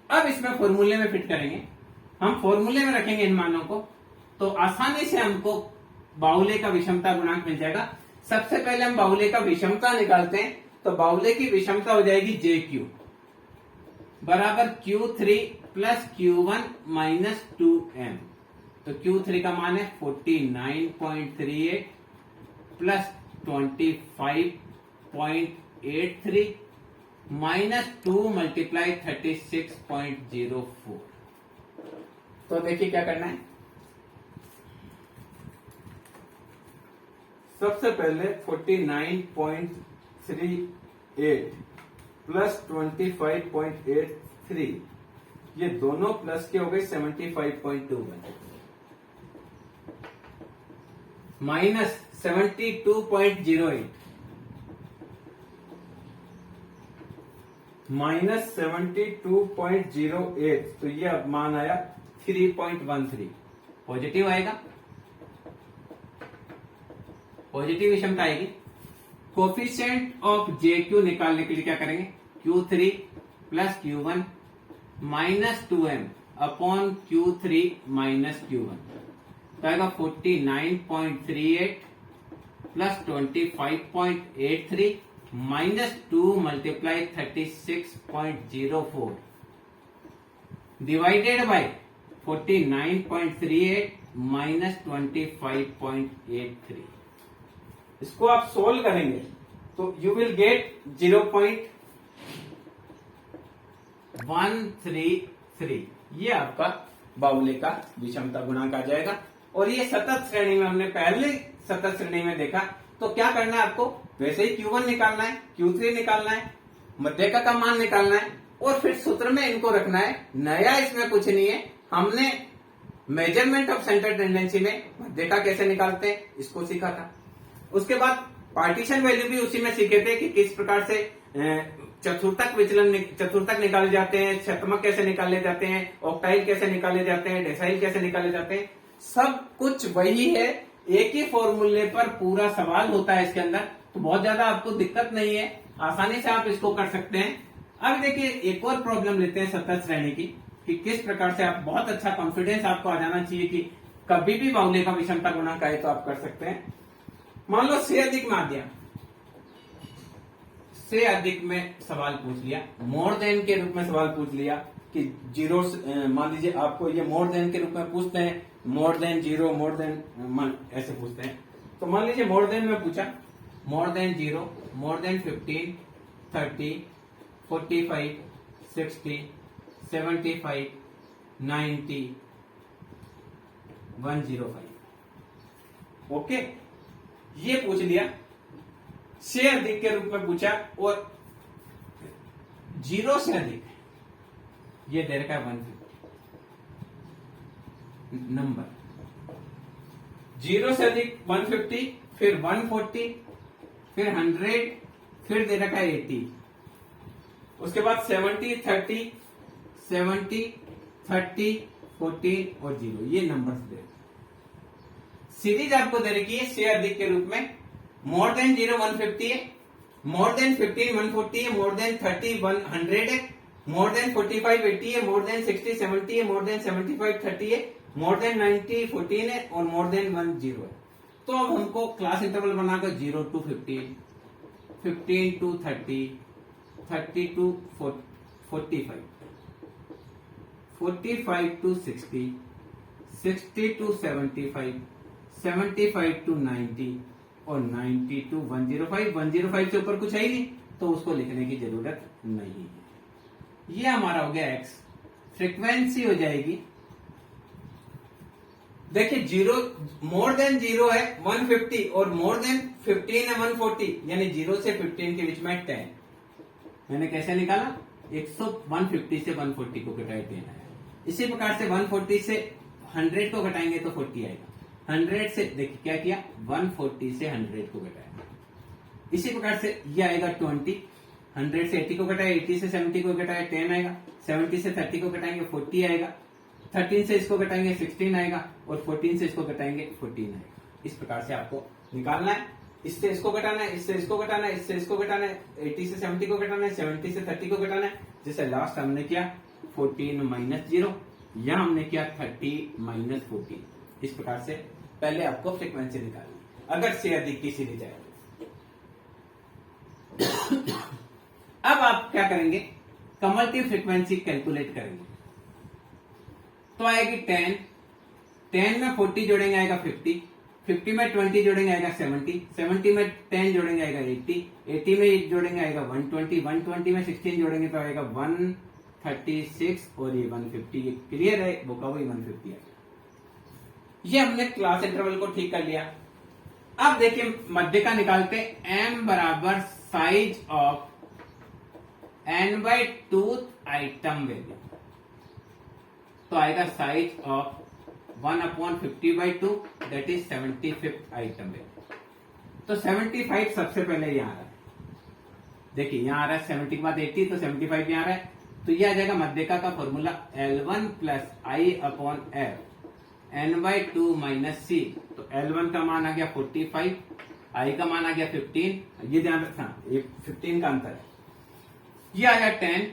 अब इसमें फॉर्मूले में फिट करेंगे, हम फॉर्मूले में रखेंगे इन मानों को, तो आसानी से हमको बाहुल्य का विषमता गुणांक मिल जाएगा। सबसे पहले हम बाहुल्य का विषमता निकालते हैं, तो बाहुल्य की विषमता हो जाएगी JQ बराबर Q3 plus Q1 minus 2M। तो Q3 का मान है 49.38 प्लस 25.83 माइनस 2 मल्टीप्लाई 36.04। तो देखिए क्या करना है। सबसे पहले 49.38 प्लस 25.83, ये दोनों प्लस के हो गए 75.21 माइनस 72.08 माइनस 72.08, तो ये अब मान आया 3.13। पॉजिटिव आएगा, पॉजिटिव विषमता आएगी। कोफिशिएंट ऑफ JQ निकालने के लिए क्या करेंगे, Q3 plus Q1 minus 2M upon Q3 minus Q1, तो आएगा 49.38 plus 25.83 minus 2 multiply 36.04 divided by 49.38 minus 25.83। इसको आप सोल्व करेंगे तो यू विल गेट 0.133। ये आपका बाहुल्य का विषमता गुणांक आ जाएगा। और ये सतत श्रेणी में हमने पहले सतत श्रेणी में देखा। तो क्या करना है आपको, वैसे ही Q1 निकालना है, Q3 निकालना है, मध्यका का मान निकालना है और फिर सूत्र में इनको रखना है। नया इसमें कुछ नहीं है, हमने मेजरमेंट ऑफ सेंटर टेंडेंसी में मध्यका कैसे निकालते हैं इसको सीखा था। उसके बाद पार्टीशन वैल्यू भी उसी में सीखे थे कि किस प्रकार से चतुर्थक विचलन चतुर्थक निकाले जाते हैं, शतमक कैसे निकाले जाते हैं, ऑक्टाइल कैसे निकाले जाते हैं, डेसाइल कैसे निकाले जाते हैं, सब कुछ वही है। एक ही फॉर्मूले पर पूरा सवाल होता है इसके अंदर, तो बहुत ज्यादा आपको दिक्कत नहीं है, आसानी से आप इसको कर सकते हैं। अब देखिए एक और प्रॉब्लम लेते हैं सतत श्रेणी की, कि किस प्रकार से आप, बहुत अच्छा कॉन्फिडेंस आपको आ जाना चाहिए कि कभी भी बाहुल्य का विषमता गुणांक आए तो आप कर सकते हैं। मान लो से अधिक में आ गया, से अधिक में सवाल पूछ लिया, मोर देन के रूप में सवाल पूछ लिया कि जीरो, मान लीजिए आपको ये मोर देन के रूप में पूछते हैं, more than zero, more than ऐसे पूछते हैं। तो मान लीजिए मोर देन में पूछा, more than zero, more than 15, 30, 45, 60, 75, 90, 105। Okay, ये पूछ लिया। से अधिक के रूप में पूछा और जीरो से अधिक ये दे रखा है 150 नंबर, जीरो से अधिक 150, फिर 140, फिर 100, फिर दे रखा है 80, उसके बाद 70, 30, 70, 30, 14 और 0, ये नंबर दे। सीरीज आपको दे रखी है से अधिक के रूप में मोर देन 0 150 है, मोर देन 15 140 है, मोर देन 30 100 है, मोर देन 45 80 है, मोर देन 60 70 है, मोर देन 75 30 है, मोर देन 90 14 है और मोर देन 1 0 है। तो अब हमको क्लास इंटरवल बनाकर 0 to 15, 15 to 30, 30 to 45, 45 to 60, 60 to 75, 75 to 90 और 90 to 105। 105 से ऊपर कुछ है ही नहीं तो उसको लिखने की जरूरत नहीं है। ये हमारा हो गया एक्स। फ्रीक्वेंसी हो जाएगी, देखिए 0 मोर देन 0 है 150 और मोर देन 15 है 140, यानी 0 से 15 के बीच में 10। मैंने कैसे निकाला? 150 से 140 को घटाए 10 आया। इसी प्रकार से 140 से 100 को घटाएंगे तो 40 आएगा। 100 से देखिए क्या किया, 140 से 100 को घटाया। इसी प्रकार से ये आएगा 20, 100 से 80 को घटाया, 80 से 70 को घटाया 10 आएगा, 70 से 30 को घटाएंगे 40 आएगा, 13 से इसको घटाएंगे 16 आएगा और 14 से इसको घटाएंगे 14 आएगा। इस प्रकार से आपको निकालना है। इससे इसको घटाना है, इससे इसको घटाना है, इससे इसको घटाना है, 80 से 70 को घटाना है, 70 से 30 को घटाना है। जैसे लास्ट हमने किया 14 माइनस 0, यहां हमने किया 30 माइनस 14। इस प्रकार से पहले आपको फ्रीक्वेंसी निकालनी, अगर से अधिक की सीरीज आए। अब आप क्या करेंगे, कम्युलेटिव फ्रीक्वेंसी कैलकुलेट करेंगे। तो आएगी 10, 10 में 40 जोड़ेंगे आएगा 50, 50 में 20 जोड़ेंगे आएगा 70, 70 में 10 जोड़ेंगे आएगा 80, 80 में जोड़ेंगे आएगा 120, 120 में 16 जोड़ेंगे तो आएगा 136 और ये 150। ये क्लियर है, वो का वही 150 आएगा। ये हमने क्लास इंटरवल को ठीक कर लिया। अब देखिए मध्य का निकालते, m बराबर size of n/2 item value, तो आएगा size of 1/50/2 that is 75th item value. तो 75 सबसे पहले यहां आ रहा है, देखिए यहां आ रहा है 70 के बाद 80, तो 75 यहां आ रहा है। तो यह आ जाएगा मध्यका का formula L1 plus I/F n/2 minus C। तो L1 का मान आ गया 45, I का मान आ गया 15, ये ध्यान रखना ये 15 का अंतर है। ये आया 10,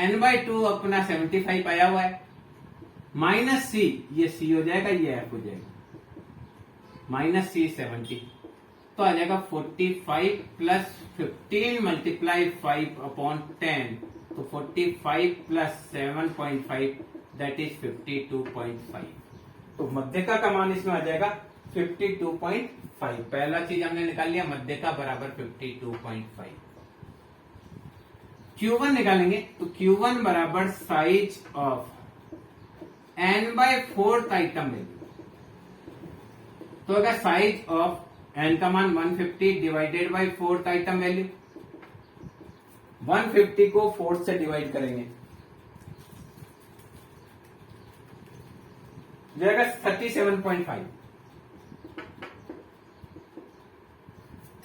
n/2 अपना 75 आया हुआ है, माइनस C, ये C हो जाएगा, ये F हो जाएगा, माइनस C 70। तो आ जाएगा 45 प्लस 15 मल्टीप्लाई 5/10, तो 45 प्लस 7.5 दैट इज 52.5। तो मध्यका का मान इसमें आ जाएगा 52.5। पहला चीज हमने निकाल लिया, मध्यका बराबर 52.5। Q1 निकालेंगे तो Q1 बराबर size of n/4 item value. तो अगर साइज ऑफ n का मान 150 डिवाइडेड बाय 4 आइटम वैल्यू, 150 को 4 से डिवाइड करेंगे जाएगा 37.5।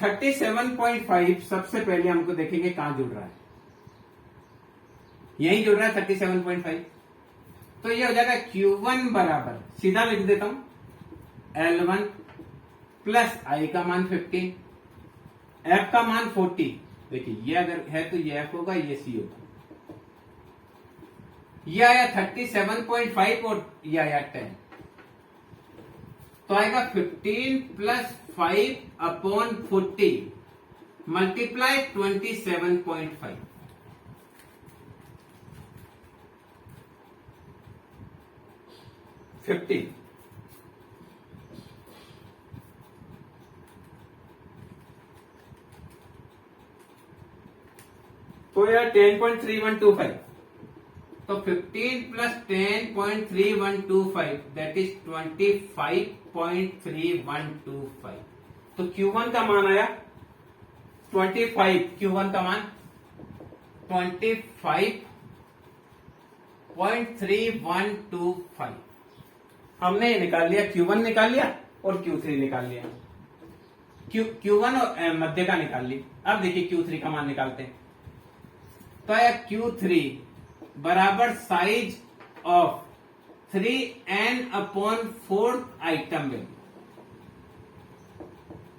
37.5 सबसे पहले हमको देखेंगे कहां जुड़ रहा है, यही जुड़ रहा है 37.5। तो ये हो जाएगा Q1 बराबर, सीधा लिख देता हूं, L1 प्लस I का मान 15, F का मान 40। देखिए ये अगर है तो ये F होगा, ये C होगा। ये आया 37.5 और ये आया 10, तो आएगा 15 प्लस 5/40 मल्टीप्लाई 27.5। तो यार 10.3125, तो 15 प्लस 10.3125 दैट इज 25.3125। तो Q1 का मान आया 25, Q1 का मान 25.3125। हमने ये निकाल लिया, Q1 निकाल लिया और Q3 निकाल लिया। Q1 और मध्य का निकाल ली। अब देखिए Q3 का मान निकालते हैं, तो आया Q3 बराबर size of 3n/4 item value.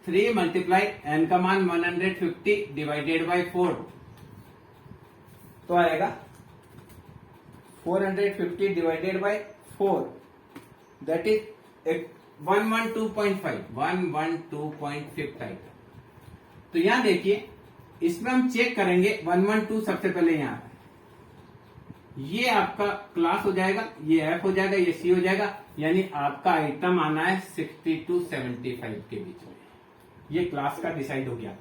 3 multiply n का मान 150 डिवाइडेड बाई 4 तो आएगा 450 डिवाइडेड बाई 4 दैट इज 112.5 तो यहां देखिए इसमें हम चेक करेंगे 112 सबसे पहले यहां ये आपका क्लास हो जाएगा, ये एफ हो जाएगा, ये सी हो जाएगा, यानी आपका आइटम आना है 60 to 75 के बीच में। ये क्लास का डिसाइड हो गया।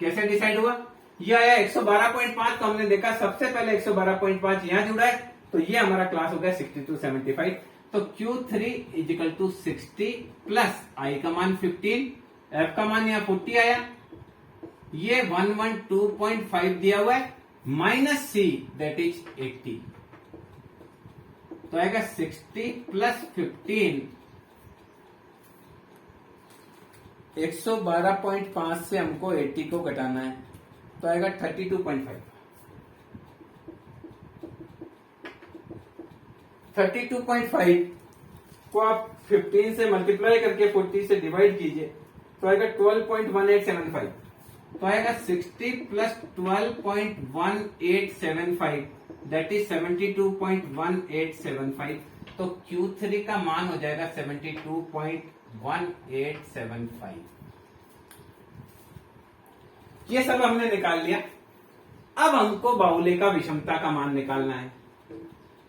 कैसे डिसाइड हुआ? ये आया 112.5 तो हमने देखा सबसे पहले 112.5 यहां जुड़ा है तो ये हमारा क्लास हो गया 60 to 75। तो Q3 इजिकल टू 60 प्लस आई का मान 15, एफ का मान यहाँ 40 आया, ये 112.5 दिया हुआ है माइनस सी दैट इज 80 तो आएगा 60 प्लस 15 112.5 से हमको 80 को घटाना है तो आएगा 32.5 32.5 को आप 15 से मल्टीप्लाई करके 40 से डिवाइड कीजिए तो आएगा 12.1875 तो आएगा 60 प्लस 12.1875 दैट इज 72.1875 तो Q3 का मान हो जाएगा 72.1875। ये सब हमने निकाल लिया। अब हमको बाउले का विषमता का मान निकालना है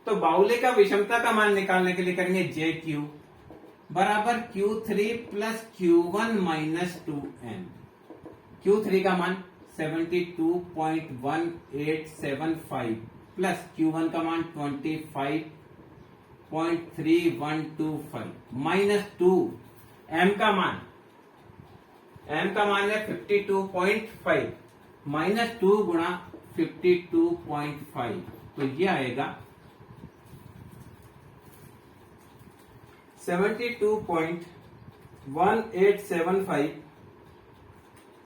तो बाउले का विषमता का मान निकालने के लिए करेंगे JQ बराबर Q3 plus Q1 minus 2n। Q3 का मान 72.1875 प्लस Q1 का मान 25.3125 माइनस 2 M का मान है 52.5 माइनस 2 गुणा 52.5 तो ये आएगा 72.1875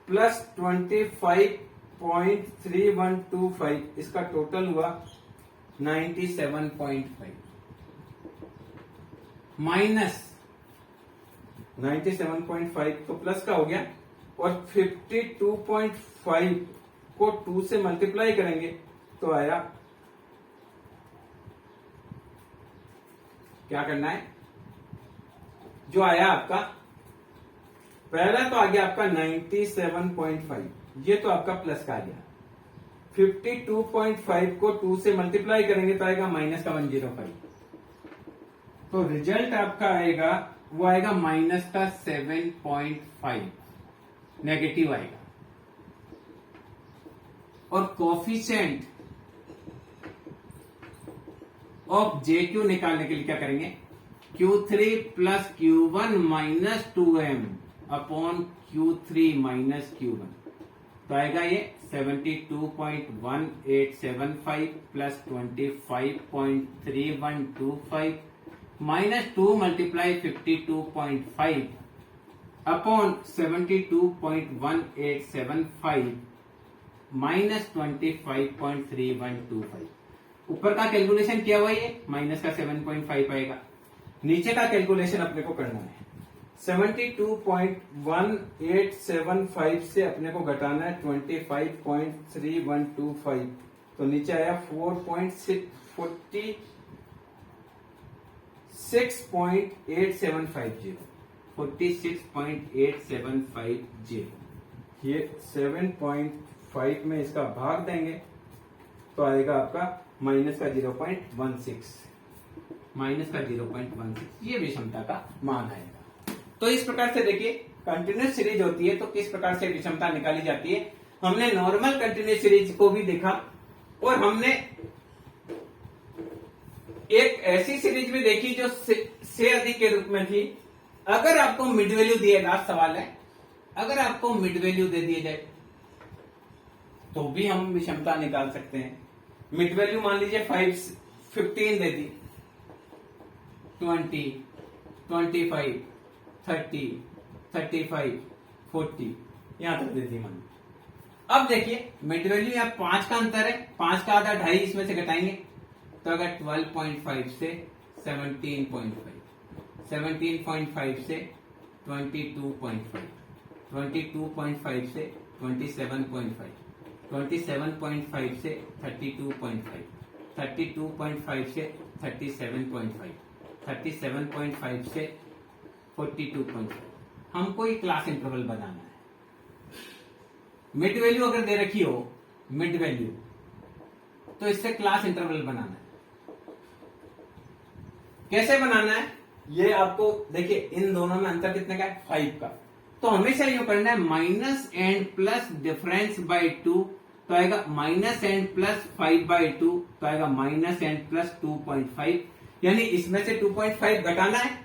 प्लस 25.3125 इसका टोटल हुआ 97.5 माइनस 97.5 तो प्लस का हो गया और 52.5 को 2 से मल्टीप्लाई करेंगे तो आया क्या करना है जो आया आपका पहला तो आ गया आपका 97.5 ये तो आपका प्लस का आ गया 52.5 को 2 से मल्टीप्लाई करेंगे तो आएगा माइनस का 105 तो रिजल्ट आपका आएगा वो आएगा माइनस का 7.5 नेगेटिव आएगा और कोफिशिएंट ऑफ JQ निकालने के लिए क्या करेंगे Q3 plus Q1 minus 2M upon Q3 minus Q1 तो आएगा ये 72.1875 plus 25.3125 minus 2 multiply 52.5 upon 72.1875 minus 25.3125 ऊपर का कैलकुलेशन किया हुआ ये माइनस का 7.5 आएगा नीचे का कैलकुलेशन अपने को करना है 72.1875 से अपने को घटाना है 25.3125 तो नीचे आया 46.8750 ये 7.5 में इसका भाग देंगे तो आएगा आपका माइनस का 0.16 ये विषमता का मान आएगा। तो इस प्रकार से देखिए कंटिन्यूस सीरीज होती है तो किस प्रकार से विषमता निकाली जाती है। हमने नॉर्मल कंटिन्यूस सीरीज को भी देखा और हमने एक ऐसी सीरीज भी देखी जो से अधिक के रूप में थी। अगर आपको मिड वैल्यू दिए, लास्ट सवाल है, अगर आपको मिड वैल्यू दे दिए जाए तो भी हम विषमता निकाल सकते हैं। मिड वैल्यू मान लीजिए 15 दे दी, 20, 25, 30, 35, 40 यहां तक दे दी मान। अब देखिए मिड वैल्यू यहाँ 5 का अंतर है, 5 का आधा 2.5 इसमें से घटाएंगे तो अगर 12.5 से 17.5, 17.5 से 22.5 22.5 से 27.5, 27.5 से 32.5, 32.5 से 37.5, 37.5 से 42.5। हमको ये क्लास इंटरवल बनाना है। मिड वैल्यू अगर दे रखी हो, मिड वैल्यू, तो इससे क्लास इंटरवल बनाना है। कैसे बनाना है ये आपको देखिए, इन दोनों में अंतर कितने का है, 5 का। तो हमेशा यूं करना है, minus and plus difference by 2 तो आएगा माइनस एंड प्लस 5/2 तो आएगा माइनस एंड प्लस 2.5, यानी इसमें से 2.5 घटाना है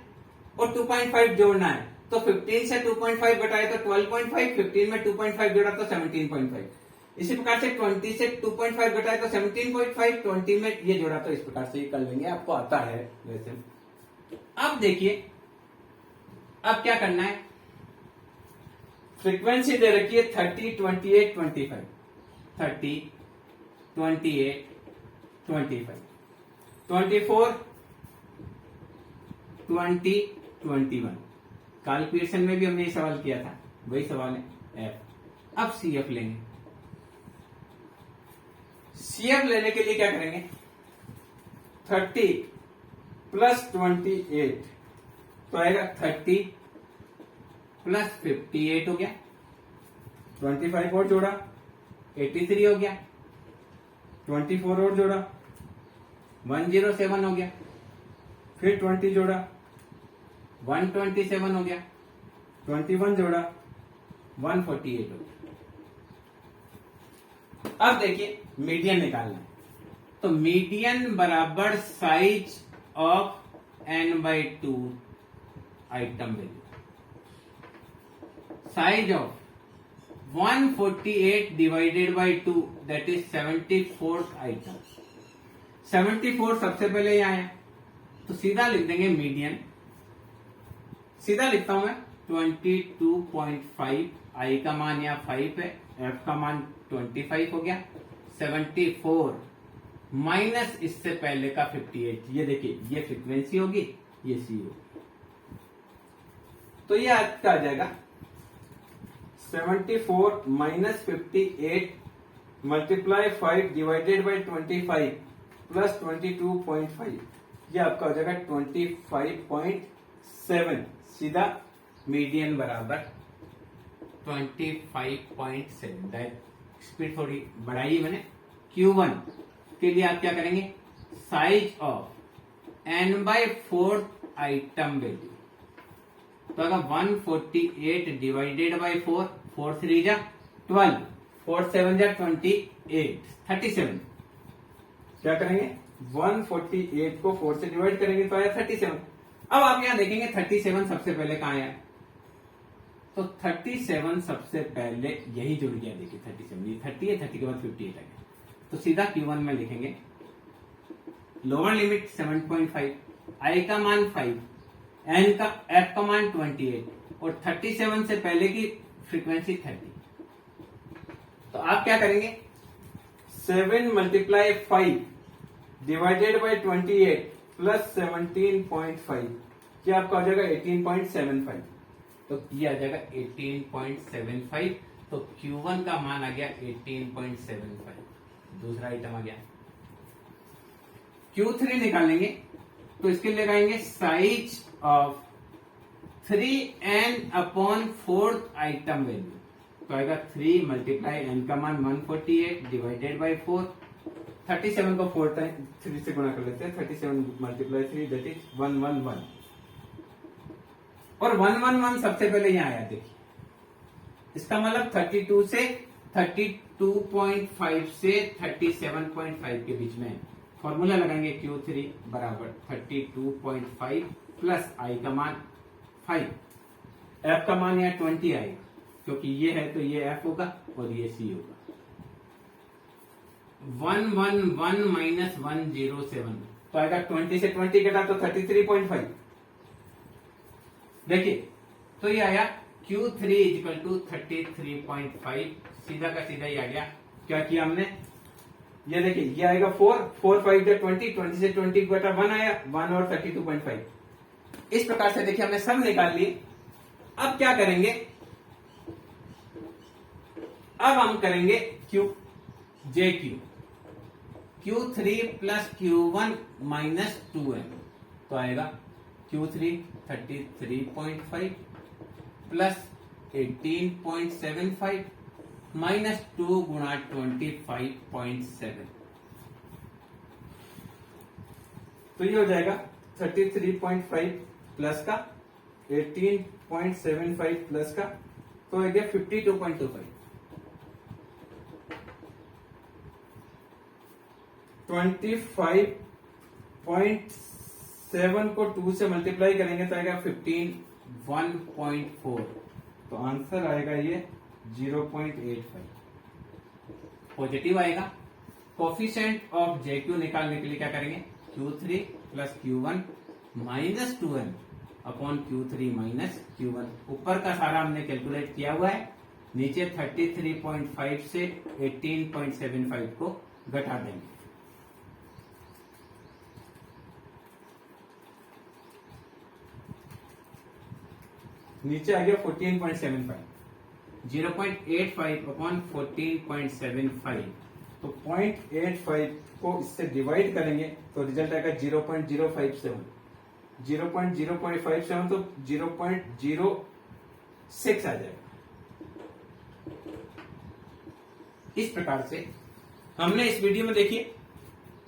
और 2.5 जोड़ना है। तो 15 से 2.5 घटाए तो 12.5, 15 में 2.5 जोड़ा तो 17.5। इसी प्रकार से 20 से 2.5 घटाए तो 17.5, 20 में ये जोड़ा तो इस प्रकार से ये कर लेंगे, आपको आता है वैसे। अब देखिए, अब क्या करना है, फ्रीक्वेंसी दे रखी है 30, 28, 25, 30, 28, 25, 24, 20, 21। कार्ल पियर्सन में भी हमने ये सवाल किया था, वही सवाल है एफ। अब सीएफ लेंगे। सीएफ लेने के लिए क्या करेंगे, 30 प्लस 28 तो आएगा 30 प्लस 58 हो गया, 25 और जोड़ा 83 हो गया, 24 और जोड़ा 107 हो गया, फिर 20 जोड़ा 127 हो गया, 21 जोड़ा 148 हो गया। अब देखिए मीडियन निकालना है, तो मीडियन बराबर size of n/2 item value, size of 148 divided by 2 that is 74th item. 74 सबसे पहले यहां है, तो सीधा लिख देंगे मीडियन। सीधा लिखता हूं मैं 22.5, आई का मान यहाँ 5 है, एफ का मान 25 हो गया, 74 माइनस इससे पहले का 58। ये देखिए, ये फ्रीक्वेंसी होगी, ये सी होगी, तो ये आपका आ जाएगा 74 minus 58 multiply 5 divided by 25 plus 22.5, ये आपका हो जाएगा 25.7। सीधा मीडियन बराबर 25.7। स्पीड थोड़ी बढ़ाई मैंने। Q1 के लिए आप क्या करेंगे, size of n/4 item value, तो अगर 148 डिवाइडेड बाई 4, 4 3 जा 12, 4 7 जा 28, 37। क्या करेंगे, 148 को 4 से डिवाइड करेंगे तो आया 37। अब आप यहां देखेंगे 37 सबसे पहले कहां आया, तो 37 सबसे पहले यही जुड़ गया। देखिए 37, ये 30 है, 30 के बाद 58 आ गया, तो सीधा Q1 में लिखेंगे लोअर लिमिट 7.5, आई का मान 5, एन का एफ का मान 28 और 37 से पहले की फ्रीक्वेंसी 30। तो आप क्या करेंगे, 7 मल्टीप्लाई 5 डिवाइडेड बाई 28 प्लस 17.5, ये आपका हो जाएगा 18.75। तो ये आ जाएगा 18.75। तो Q1 का मान आ गया 18.75। दूसरा आइटम आ गया। Q3 निकालेंगे, तो इसके लिए लगाएंगे size of 3n/4 item value, तो आएगा 3 मल्टीप्लाई n का मान 148 डिवाइडेड बाई 4, 37 को 4 टाइम 3 से गुणा कर लेते हैं, 37 मल्टीप्लाई 3 दैट इज 111, और 111 सबसे पहले यहां आया। देखिए इसका मतलब 32 से 32.5 से 37.5 के बीच में। फॉर्मूला लगाएंगे Q3 बराबर 32.5 प्लस आई का मान 5, एफ का मान यहाँ 20 आएगा, क्योंकि ये है तो ये एफ होगा और ये सी होगा। 111 माइनस 107 तो आएगा 20 से 20 घटा तो 33.5। देखिए तो ये आया Q3 इक्वल टू 33.5। सीधा का सीधा ही आ गया। क्या किया हमने, ये देखिए ये आएगा 4, 4 5 20, 20 से 20 घटा 1 आया, 1 और 32.5। इस प्रकार से देखिए हमने सब निकाल लिए। अब क्या करेंगे, अब हम करेंगे जे Q, Q3 plus Q1 minus 2m, तो आएगा Q3 33.5 प्लस 18.75 माइनस 2 गुणा 25.7, तो ये हो जाएगा 33.5 प्लस का 18.75 प्लस का, तो हो गया 52.25। 25.7 को 2 से मल्टीप्लाई करेंगे तो आएगा 15.1.4, तो आंसर आएगा ये 0.85 पॉजिटिव आएगा। कोफिशिएंट ऑफ JQ निकालने के लिए क्या करेंगे, Q3 plus Q1 minus 2m upon Q3 minus Q1, ऊपर का सारा हमने कैलकुलेट किया हुआ है, नीचे 33.5 से 18.75 को घटा देंगे। नीचे आ गया 14.75, 0.85 अपॉन 14.75, तो 0.85 को इससे डिवाइड करेंगे तो रिजल्ट आएगा 0.057, 0.057 तो 0.06 आ जाएगा। इस प्रकार से हमने इस वीडियो में देखिए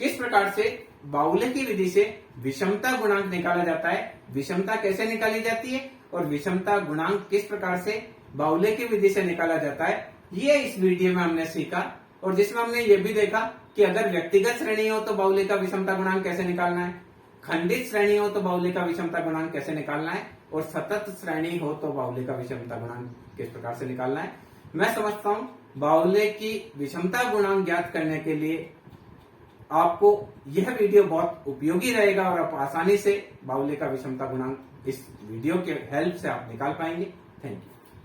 किस प्रकार से बाउले की विधि से विषमता गुणांक निकाला जाता है, विषमता कैसे निकाली जाती है और विषमता गुणांक किस प्रकार से बाउले की विधि से निकाला जाता है, ये इस वीडियो में हमने सीखा। और जिसमें हमने ये भी देखा कि अगर व्यक्तिगत श्रेणी हो तो बाउले का विषमता गुणांक कैसे निकालना है, खंडित श्रेणी हो तो बाउले का विषमता गुणांक कैसे निकालना है, और सतत श्रेणी हो तो बाउले का विषमता गुणांक किस प्रकार से निकालना है। मैं समझता हूं बाउले की विषमता गुणांक ज्ञात करने के लिए आपको यह वीडियो बहुत उपयोगी रहेगा और आप आसानी से बाउले का विषमता गुणांक इस वीडियो के हेल्प से आप निकाल पाएंगे। Thank you.